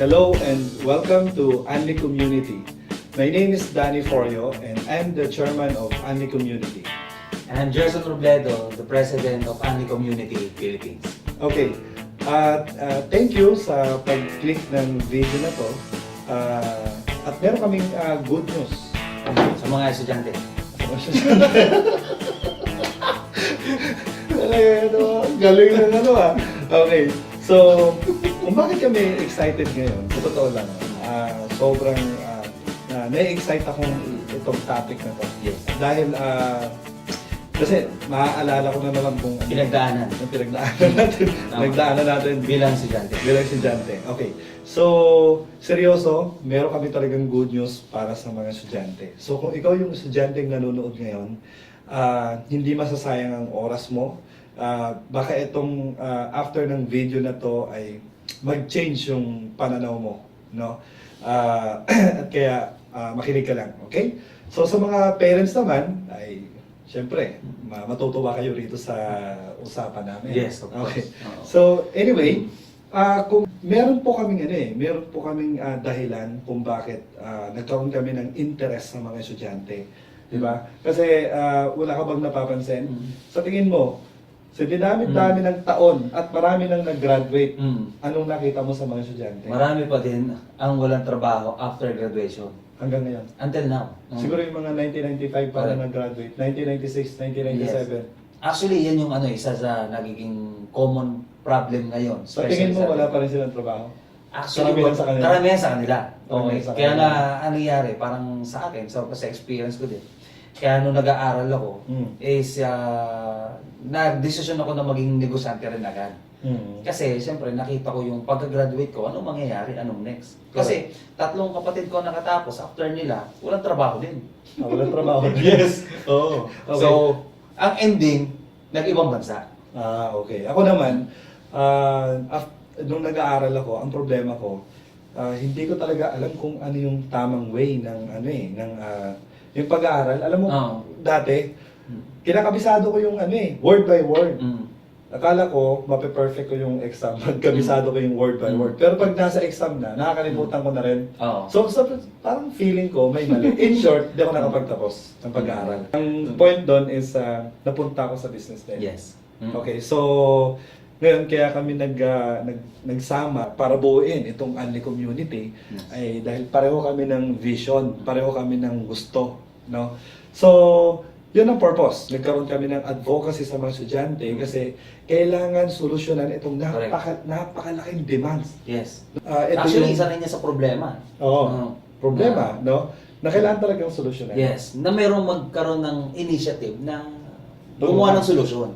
Hello and welcome to Anli Community. My name is Danny Forio and I'm the chairman of Anli Community. And I'm Gerson Robledo, the president of Anli Community Philippines. Okay, thank you sa pag-click ng video na to. At meron kaming good news. Sa mga estudyante. Galing na ano ah. Okay, so kung bakit kami excited ngayon, sa totoo lang, sobrang na-excite akong itong topic na to. Yes. Dahil kasi maaalala ko na naman kung Pinagdaanan. yung pinagdaanan natin. Pinagdaanan natin Bilang estudyante. bilang estudyante. Okay. So, seryoso, meron kami talagang good news para sa mga estudyante. So, kung ikaw yung estudyante nanonood ngayon, hindi masasayang ang oras mo. Baka itong after ng video na to ay mag-change yung pananaw mo, no? At kaya makinig ka lang, okay? So sa mga parents naman ay syempre matutuwa kayo rito sa usapan namin. Yes, of course. Okay. Oo. So anyway, kung meron po kaming meron po kaming dahilan kung bakit nagkaroon kami ng interest sa mga estudyante. Di ba? Kasi wala ka bang napapansin? Sa tingin mo, sa dinami-dami ng taon at marami nang nag-graduate, anong nakita mo sa mga estudyante? Marami pa din ang walang trabaho after graduation. Hanggang ngayon. Until now. Siguro yung mga 1995 pa na nag-graduate, 1996, 1997. Actually, yan yung isa sa nagiging common problem ngayon. Sa tingin mo, wala pa rin silang trabaho? Actually, Karamihan sa kanila? karamihan sa kanila. Karamihan Okay. sa Kaya kanila. nga, ano nangyari, parang sa akin, sa experience ko din. Kaya nung nag-aaral ako, is nag-desisyon ako na maging negosyante rin agad. Kasi siyempre nakita ko yung pagka-graduate ko, anong mangyayari, anong next. Kasi tatlong kapatid ko nakatapos, after nila, walang trabaho din. Walang trabaho. Yes. Oo. Okay. So, ang ending, nag-ibang bansa. Okay. Ako naman, nung nag-aaral ako, ang problema ko, hindi ko talaga alam kung ano yung tamang way ng yung pag-aaral. Alam mo, dati, kinakabisado ko yung word by word. Akala ko, mape-perfect ko yung exam, magkabisado ko yung word by word. Pero pag nasa exam na, nakakalimutan ko na rin. So, parang feeling ko may mali. In short, di ako nakapagtapos ng pag-aaral. Ang point doon is, napunta ako sa business din. Yes. Okay, so ngayon kaya kami nagsama para buuin itong Anli Community ay dahil pareho kami ng vision, pareho kami ng gusto, no? So, yun ang purpose. Nagkaroon kami ng advocacy sa mga estudyante kasi kailangan solusyonan itong napakalaking demands. Yes. Ito Actually, yung isa rin niya sa problema. problema, no? Na kailangan talagang solusyonan. Yes. Na mayroong magkaroon ng initiative na gumawa ng solusyon.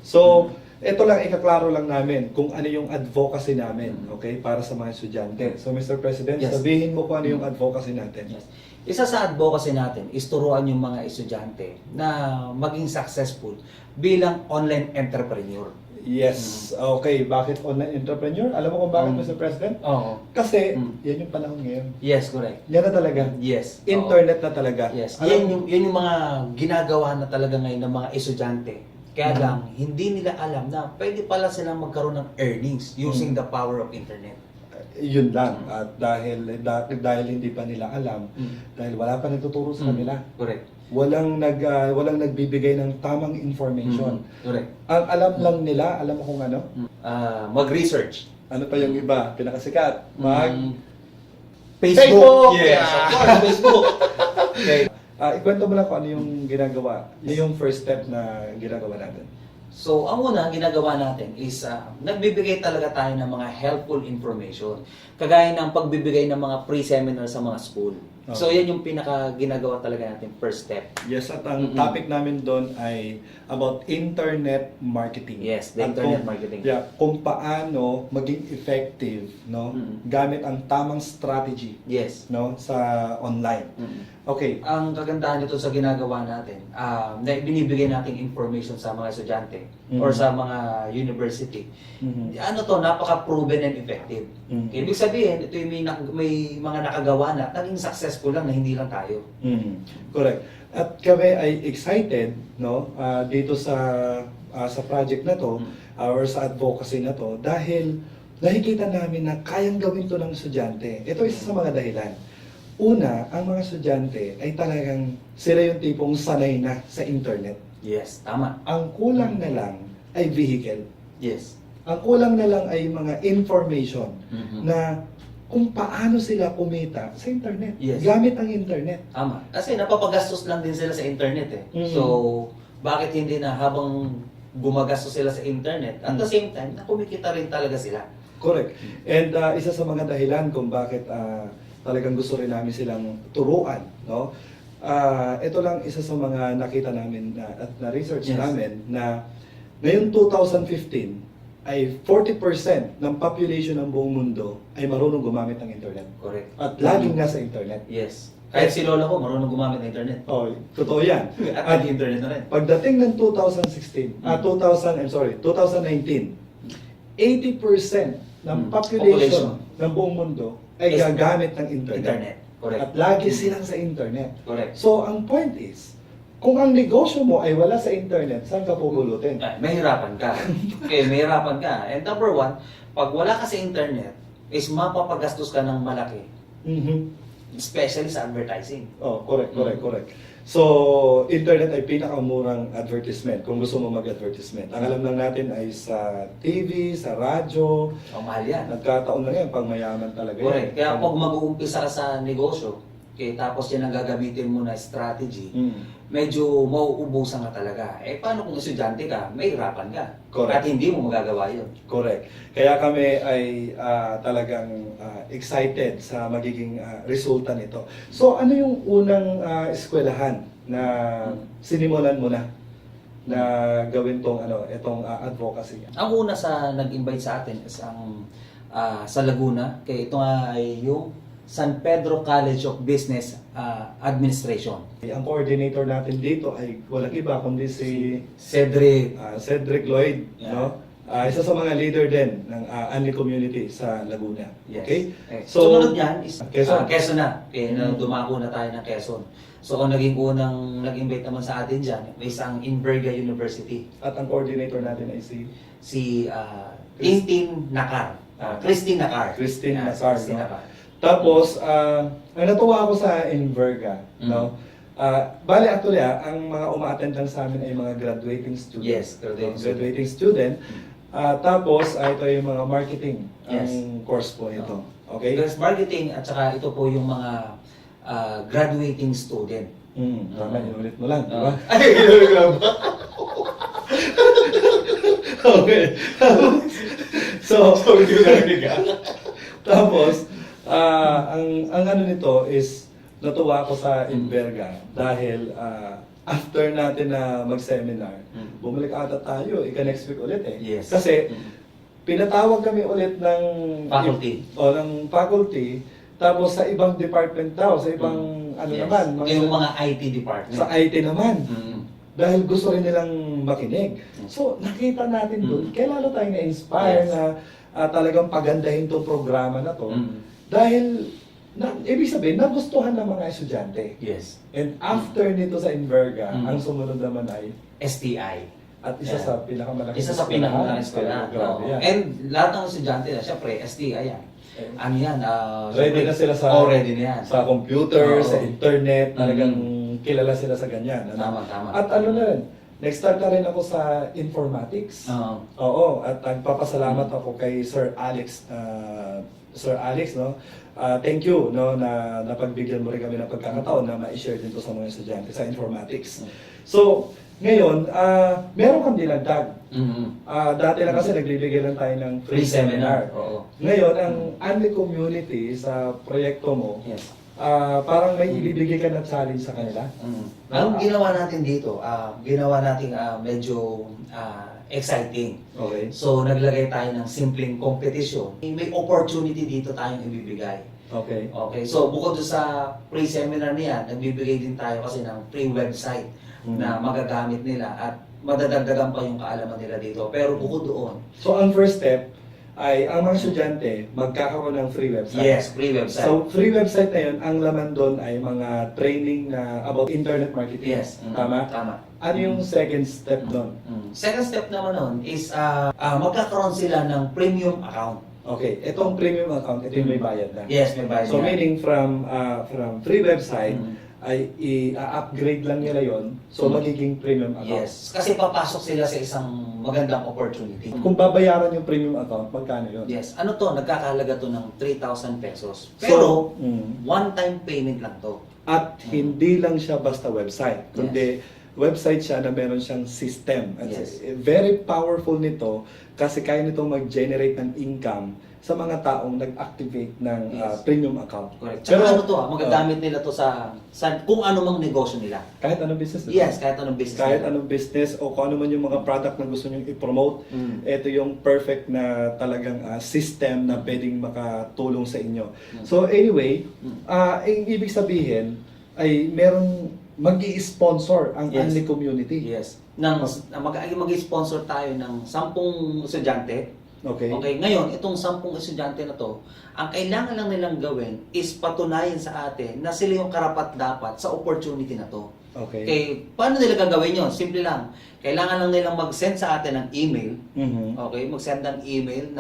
So, ito lang, ikaklaro lang namin kung ano yung advocacy namin, okay, para sa mga estudyante. So, Mr. President, Yes. sabihin mo kung ano yung advocacy natin. Yes. Isa sa advocacy natin is turuan yung mga estudyante na maging successful bilang online entrepreneur. Yes. Okay, bakit online entrepreneur? Alam mo kung bakit, Mr. President? Oo. Kasi, yan yung panahon ngayon. Yes, correct. Yan na talaga. Yes. Internet na talaga. Yes. Alam Yan yung mga ginagawa na talaga ngayon ng mga estudyante. Kaya lang, hindi nila alam na pwede pala silang magkaroon ng earnings using the power of internet. yun lang. At dahil hindi pa nila alam, dahil wala pa nagtuturo sa kanila. Correct. Walang nagbibigay ng tamang information. Correct. Ang alam lang nila, alam mo kung ano? Mag-research. Ano pa yung iba? Pinakasikat. Facebook! Yes, of course, Facebook. Okay. Ikwento mo lang kung ano yung ginagawa. Yun yung first step na ginagawa natin. So, ang una, ginagawa natin is nagbibigay talaga tayo ng mga helpful information. Kagaya ng pagbibigay ng mga pre-seminar sa mga school. Okay. So, yan yung pinaka-ginagawa talaga natin first step. Yes, at ang topic namin doon ay about internet marketing. Yes, the At internet marketing. Yeah, kung paano maging effective, no, gamit ang tamang strategy, Yes. no, sa online. Okay. Ang kagandahan nito sa ginagawa natin, na binibigay nating information sa mga estudyante or sa mga university. Ano to, napaka-proven and effective. Ibig sabihin, ito yung may mga nakagawa na, naging successful lang na hindi lang tayo. Correct. At kami ay excited, no, dito sa project na to or sa advocacy na to dahil nakikita namin na kayang gawin to ng estudyante. Ito isa sa mga dahilan. Una, ang mga estudyante ay talagang sila yung tipong sanay na sa internet. Yes, tama. Ang kulang na lang ay vehicle. Yes. Ang kulang na lang ay mga information Mhm. na kung paano sila kumita sa internet. Yes. Gamit ang internet. Tama. Kasi napapagastos lang din sila sa internet eh. Mm. So, bakit hindi na habang gumagastos sila sa internet, at the same time, na kumikita rin talaga sila. Correct. And isa sa mga dahilan kung bakit talagang gusto rin namin silang turuan, no? Ito lang isa sa mga nakita namin at na-research Yes. namin na ngayong 2015 ay 40% ng population ng buong mundo ay marunong gumamit ng internet. Correct. At laging nasa internet. Yes. Kahit si lola ko, marunong gumamit ng internet. Oh, totoo yan. At internet na rin. Pagdating ng 2019, 80% ng population ng buong mundo ay Is- gagamit ng internet. Internet. Correct. At lagi silang sa internet. Correct. So, ang point is, kung ang negosyo mo ay wala sa internet, saan ka pupulutin? Mahirapan ka. Okay, mahirapan ka. And number one, pag wala ka sa internet, is mapapagastos ka ng malaki. Mhm. Especially sa advertising. Oh, correct. So, internet ay pinakamurang advertisement kung gusto mo mag-advertisement. Ang alam lang natin ay sa TV, sa radyo. So, mahal yan. Nagkataon lang yan, pang mayaman talaga Correct. yan. Kaya pag mag-uumpisa ka sa negosyo, okay, tapos yan ang gagamitin mo na strategy, medyo mauubusan ka talaga. Eh, paano kung estudyante ka, mahirapan ka. Correct. At hindi mo magagawa yun. Correct. Kaya kami ay talagang excited sa magiging resulta nito. So, ano yung unang eskwelahan na sinimulan mo na gawin tong itong advocacy? Ang una sa nag-invite sa atin is ang sa Laguna, kaya ito nga ay yung San Pedro College of Business Administration. Ang coordinator natin dito ay walang iba kundi si Cedric. Cedric Lloyd, Yeah. no? Isa sa mga leader din ng Anli community sa Laguna. Yes. Okay? So, sumunod yan is Quezon. Quezon na. Okay, dumako na tayo ng Quezon. So, ang naging unang nag-invite naman sa atin dyan, may isang Inverga University. At ang coordinator natin ay si Tintin Nakar. Christine Nakar. Christine Yes, Nakar, Christine no? Nakar. Tapos, ang natuwa ako sa Inverga, no? Bali actually, ang mga uma-attend lang sa amin ay mga graduating student. Yes, graduating student. Tapos, ito yung mga marketing Yes. ang course po ito. Okay? Because marketing at saka ito po yung mga graduating student. Tama, inulit mo lang, di ba? Ay, inulit ko lang ba? Okay. So, tapos, ang ano nito is, natuwa ako sa Inverga dahil after natin na mag-seminar, bumalik ata tayo, next week ulit eh. Yes. Kasi, pinatawag kami ulit ng Faculty. ng faculty, tapos sa ibang department daw, sa ibang Yes. naman, Yung mga IT department. sa IT naman. Mm. Dahil gusto rin nilang makinig. So, nakita natin doon, kaya lalo tayong na-inspire Yes. na talagang pagandahin itong programa na to. Dahil, ibig sabihin, nagustuhan ng mga estudyante. Yes. And after nito sa Inverga, Mm. ang sumunod naman ay, STI. at isa Yeah. sa pinakamalaking Isa sa pinakamalaking eskwela. Grabe yan. And lahat ng estudyante na, syempre, STI yan. Ano yan? Ready na sila sa, ready na yan. sa computer, Oo. sa internet, talagang kilala sila sa ganyan. Ano? Tama. At ano na rin, nag-start na rin ako sa informatics. Oo. Oo, at nagpapasalamat ako kay Sir Alex. Sir Alex, no? Thank you, no, na napagbigyan mo rin kami ng pagkakataon na ma-share dito sa mga estudyante sa informatics. So, ngayon, meron kang dinagdag. Dati lang kasi nagbibigay lang tayo ng free seminar. Oo. Ngayon, ang Anli community sa proyekto mo, Yes. parang may ibibigay ka na challenge sa kanila. Ang ginawa natin dito, ginawa natin medyo exciting. Okay. So, naglagay tayo ng simpleng competition. May opportunity dito tayong ibibigay. Okay. Okay, so bukod doon sa free seminar niya, nagbibigay din tayo kasi ng free website na magagamit nila at madadagdagan pa yung kaalaman nila dito. Pero bukod doon, So, ang first step ay ang mga estudyante magkakaroon ng free website. yes, free website. So, free website na yun, ang laman doon ay mga training na about internet marketing. Yes. Tama? Tama. Ano yung second step doon? Second step naman nun is magkakaroon sila ng premium account. Okay, itong premium account, ito yung may bayad na. Yes, may bayad So na. meaning from free website, Mm. ay i-upgrade lang nila yon, so magiging premium account. Yes, kasi papasok sila sa isang magandang opportunity. Kung babayaran yung premium account, magkano yun? Yes, ano to, nagkakahalaga to ng 3,000 pesos. So, Pero, mm. one-time payment lang to. At hindi lang siya basta website, kundi website siya na meron siyang system. At Yes. very powerful nito kasi kaya nitong mag-generate ng income sa mga taong nag-activate ng Yes. premium account. Correct. Tsaka ano to, magagamit nila to sa kung ano mang negosyo nila. Kahit anong business. Yes, kahit anong business Kahit nila. anong business o kung ano man yung mga product na gusto nyo i-promote, Mm. ito yung perfect na talagang system na pwedeng makatulong sa inyo. Mm. So anyway, Mm. ang ibig sabihin ay merong mag-i-sponsor ang Yes. Unli Community. Yes. Mag-sponsor tayo ng 10 estudyante. Okay? Okay, ngayon, itong 10 estudyante na to, ang kailangan lang nilang gawin is patunayan sa atin na sila yung karapat-dapat sa opportunity na to. Okay. Okay, paano nila gagawin yon? Simple lang. Kailangan lang nilang mag-send sa atin ng email. Mhm. Okay, mag-send ng email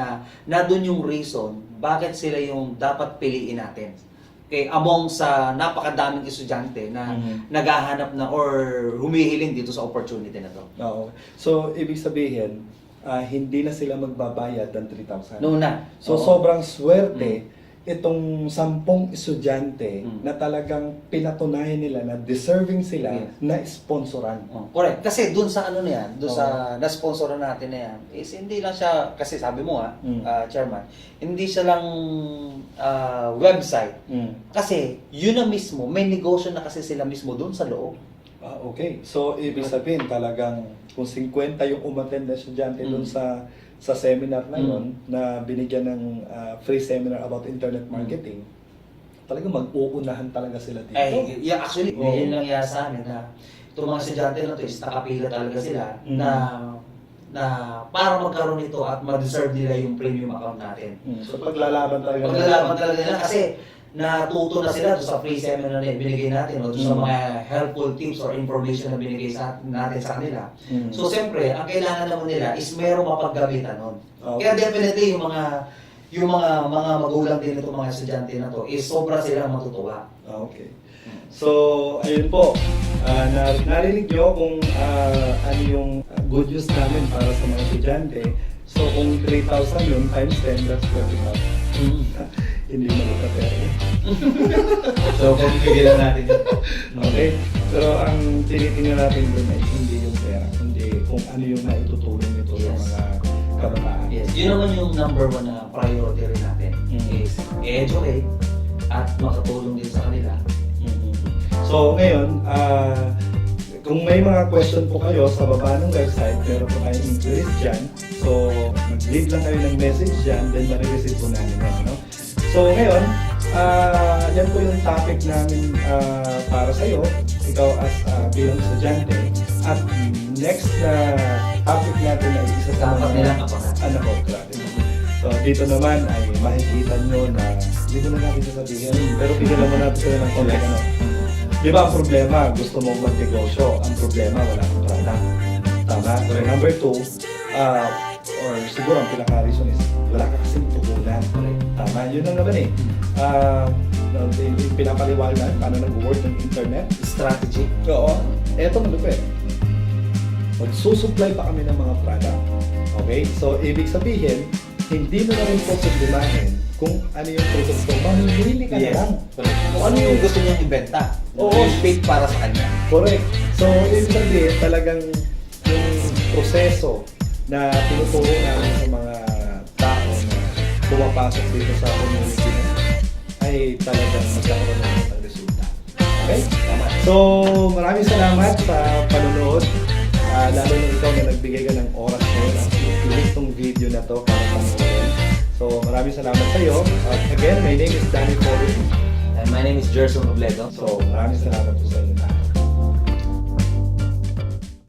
na doon yung reason bakit sila yung dapat piliin natin. Okay, among sa napakadaming estudyante na Mhm. naghahanap na or humihiling dito sa opportunity na to. Oo. So ibig sabihin, hindi na sila magbabayad ng 3,000. Noon na. So Oo. sobrang swerte itong 10 estudyante Mm. na talagang pinatunayan nila na deserving sila Yes. na sponsoran. Oh, correct. Kasi dun sa ano na yan, dun Oo. sa na-sponsoran natin na yan, is hindi lang siya, kasi sabi mo Chairman, hindi siya lang website. Kasi yun na mismo, may negosyo na kasi sila mismo dun sa loob. Okay. So ibig sabihin talagang kung 50 yung umattend na estudyante dun sa seminar na yun, na binigyan ng free seminar about internet marketing, talagang mag-uunahan talaga sila dito. Ay, yeah, actually, Oo. yun lang yan sa amin na itong mga estudyante na to is nakapila talaga sila Mm. na para magkaroon nito at ma-deserve nila yung premium account natin. So paglalaban talaga. Maglalaban talaga nila kasi natuto na sila doon sa free seminar na binigay natin o doon sa mga helpful tips or information na binigay natin sa kanila. So siyempre, ang kailangan naman nila is mayroong mapaggamitan nun. Okay. Kaya definitely yung mga magulang din itong mga estudyante na to is sobra silang matutuwa. Okay. So, ayun po. Narinig nyo kung ano yung good news namin para sa mga estudyante. So, kung 3,000 yun, times 10, that's 40,000. Hindi mo pera. So, pagbigyan na natin yun. Okay? Pero ang tinitingnan natin doon ay hindi yung pera, kundi kung ano yung naitutulong nito sa Yes. mga kabataan. Yes, yun naman yung number one na priority rin natin is educate at makatulong din sa kanila. So ngayon, kung may mga question po kayo sa baba ng website, meron po tayong inquiries dyan. So mag-leave lang kayo ng message dyan, then marireceive po namin yan. No? So ngayon, yan po yung topic namin para sa'yo, ikaw as bilang estudyante. At next na topic natin ay isa sa Dapat nilang abangan. ano po, grabe. So dito naman ay makikita nyo na hindi ko na natin sasabihin, pero bigyan naman natin sila ng konti ano. Di ba ang problema, gusto mong magnegosyo, ang problema wala kang product. Tama? So number 2, or siguro ang pinaka-reason is wala ka kasing puhunan. Tama? Yun lang naman eh. Pinapaliwanag paano nag-work ng internet. Strategy. Oo. Eto malupit. Magsusupply pa kami ng mga product. Okay? So, ibig sabihin, hindi mo na rin po sublimahin kung ano yung produkto. Mamimili ka na lang. Kung ano yung gusto niyang ibenta. Oo. Yung fit para sa kanya. Correct. So, ibig sabihin, talagang yung proseso na tinuturo namin sa mga tao na pumapasok dito sa community na ay talagang magkakaroon na ng resulta. Okay? So, maraming salamat sa panonood. Lalo na ikaw na nagbigay ka ng oras ngayon at i-click tong video na to para panoorin. So, maraming salamat sa iyo. Again, my name is Danny Corey. And my name is Gerson Robledo. So, maraming salamat po sa inyo.